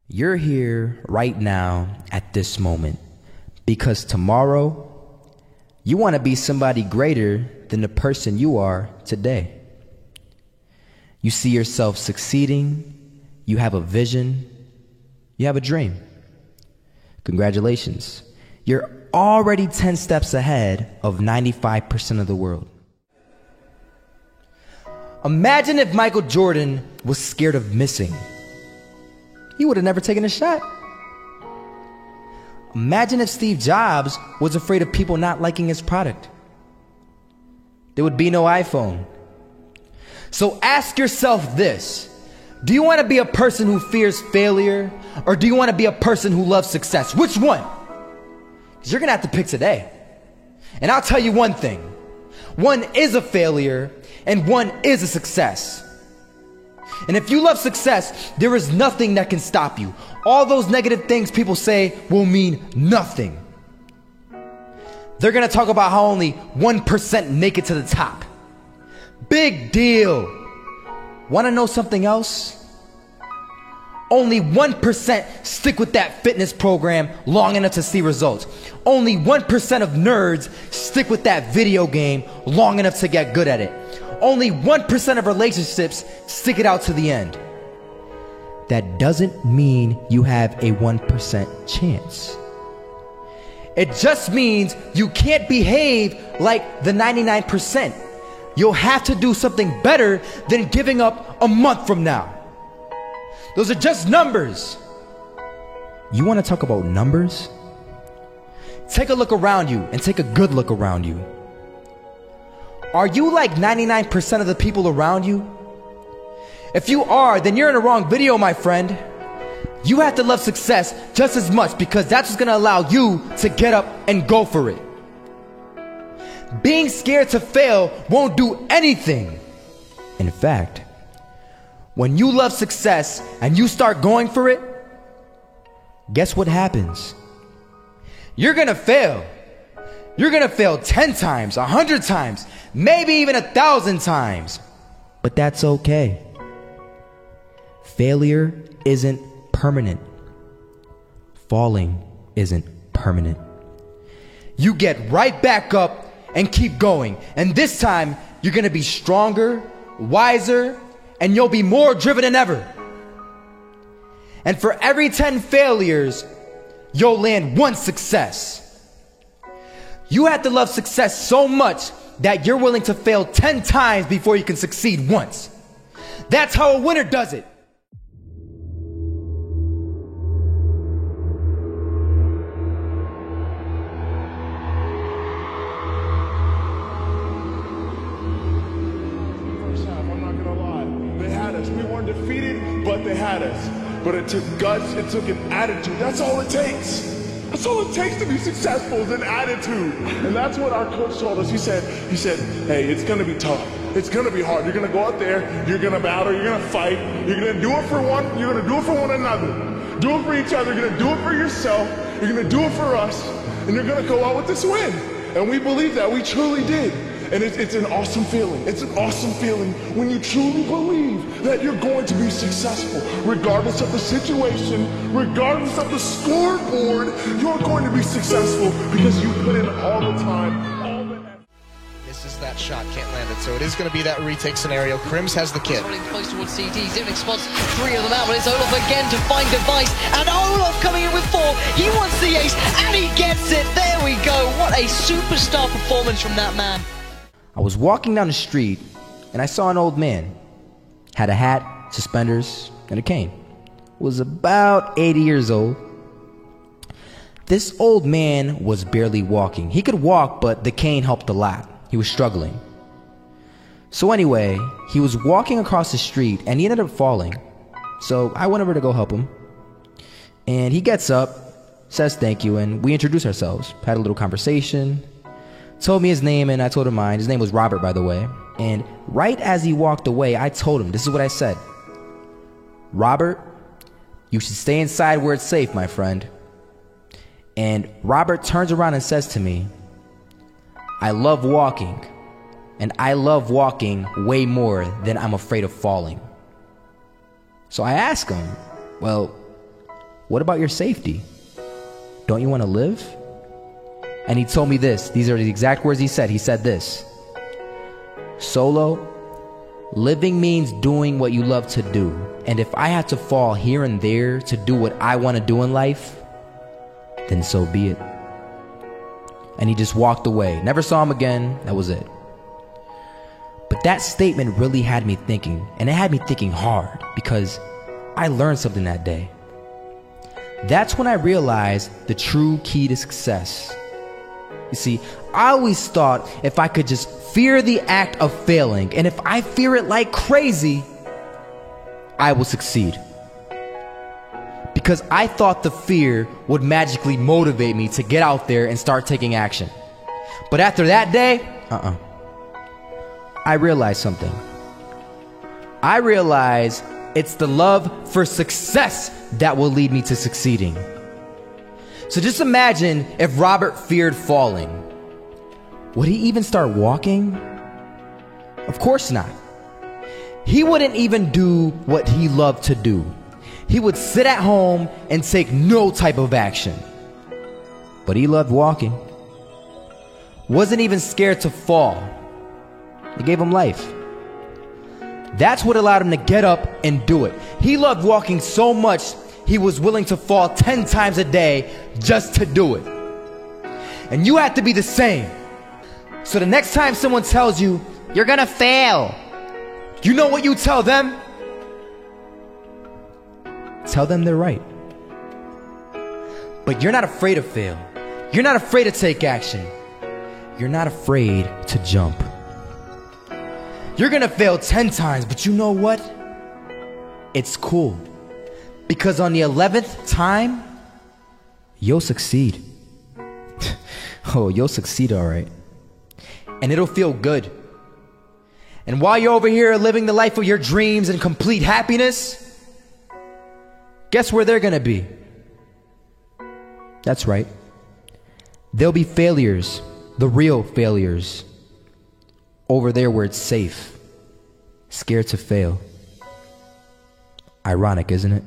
You're here right now at this moment because tomorrow you want to be somebody greater than the person you are today. You see yourself succeeding, you have a vision, you have a dream. Congratulations. You're already 10 steps ahead of 95% of the world. Imagine if Michael Jordan was scared of missing. He would have never taken a shot. Imagine if Steve Jobs was afraid of people not liking his product. There would be no iPhone. So ask yourself this: do you want to be a person who fears failure, or do you want to be a person who loves success? Which one? Because you're going to have to pick today. And I'll tell you one thing: one is a failure and one is a success. And if you love success, there is nothing that can stop you. All those negative things people say will mean nothing. They're going to talk about how only 1% make it to the top. Big deal. Want to know something else? Only 1% stick with that fitness program long enough to see results. Only 1% of nerds stick with that video game long enough to get good at it. Only 1% of relationships stick it out to the end. That doesn't mean you have a 1% chance. It just means you can't behave like the 99%. You'll have to do something better than giving up a month from now. Those are just numbers. You want to talk about numbers? Take a look around you and take a good look around you. Are you like 99% of the people around you? If you are, then you're in the wrong video, my friend. You have to love success just as much, because that's what's going to allow you to get up and go for it. Being scared to fail won't do anything. In fact, when you love success and you start going for it, guess what happens? You're going to fail. You're going to fail 10 times, 100 times, maybe even 1,000 times. But that's okay. Failure isn't permanent. Falling isn't permanent. You get right back up and keep going. And this time, you're going to be stronger, wiser, and you'll be more driven than ever. And for every 10 failures, you'll land one success. You have to love success so much that you're willing to fail 10 times before you can succeed once. That's how a winner does it. First half, I'm not gonna lie. They had us. We weren't defeated, but they had us. But it took guts, it took an attitude. That's all it takes. That's all it takes to be successful, is an attitude. And that's what our coach told us. He said, hey, it's gonna be tough. It's gonna be hard. You're gonna go out there, you're gonna battle, you're gonna fight, you're gonna do it for one, you're gonna do it for one another. Do it for each other, you're gonna do it for yourself, you're gonna do it for us, and you're gonna go out with this win. And we believe that, we truly did. And it's an awesome feeling. It's an awesome feeling when you truly believe that you're going to be successful. Regardless of the situation, regardless of the scoreboard, you're going to be successful because you put in all the time, all the effort. This is that shot, can't land it. So it is going to be that retake scenario. Crims has the kid. Running close towards CT. Zivnik spots 3 of them out, but it's Olof again to find Device. And Olof coming in with 4. He wants the ace, and he gets it. There we go. What a superstar performance from that man. I was walking down the street and I saw an old man. Had a hat, suspenders, and a cane. Was about 80 years old. This old man was barely walking. He could walk, but the cane helped a lot. He was struggling. So anyway, he was walking across the street and he ended up falling. So I went over to go help him. And he gets up, says thank you, and we introduced ourselves. Had a little conversation. Told me his name and I told him mine. His name was Robert, by the way. And right as he walked away, I told him, this is what I said: Robert, you should stay inside where it's safe, my friend. And Robert turns around and says to me, I love walking, and I love walking way more than I'm afraid of falling. So I asked him, well, what about your safety? Don't you want to live? And he told me this. These are the exact words he said. He said this: Solo, living means doing what you love to do. And if I had to fall here and there to do what I want to do in life, then so be it. And he just walked away. Never saw him again. That was it. But that statement really had me thinking, and it had me thinking hard, because I learned something that day. That's when I realized the true key to success. You see, I always thought if I could just fear the act of failing, and if I fear it like crazy, I will succeed. Because I thought the fear would magically motivate me to get out there and start taking action. But after that day, I realized something. I realized it's the love for success that will lead me to succeeding. So just imagine if Robert feared falling. Would he even start walking? Of course not. He wouldn't even do what he loved to do. He would sit at home and take no type of action. But he loved walking. Wasn't even scared to fall. It gave him life. That's what allowed him to get up and do it. He loved walking so much, he was willing to fall 10 times a day just to do it. And you have to be the same. So the next time someone tells you, you're gonna fail, you know what you tell them? Tell them they're right. But you're not afraid to fail. You're not afraid to take action. You're not afraid to jump. You're gonna fail 10 times, but you know what? It's cool. Because on the 11th time, you'll succeed. Oh, you'll succeed, all right. And it'll feel good. And while you're over here living the life of your dreams and complete happiness, guess where they're gonna be? That's right. They'll be failures, the real failures. Over there where it's safe, scared to fail. Ironic, isn't it?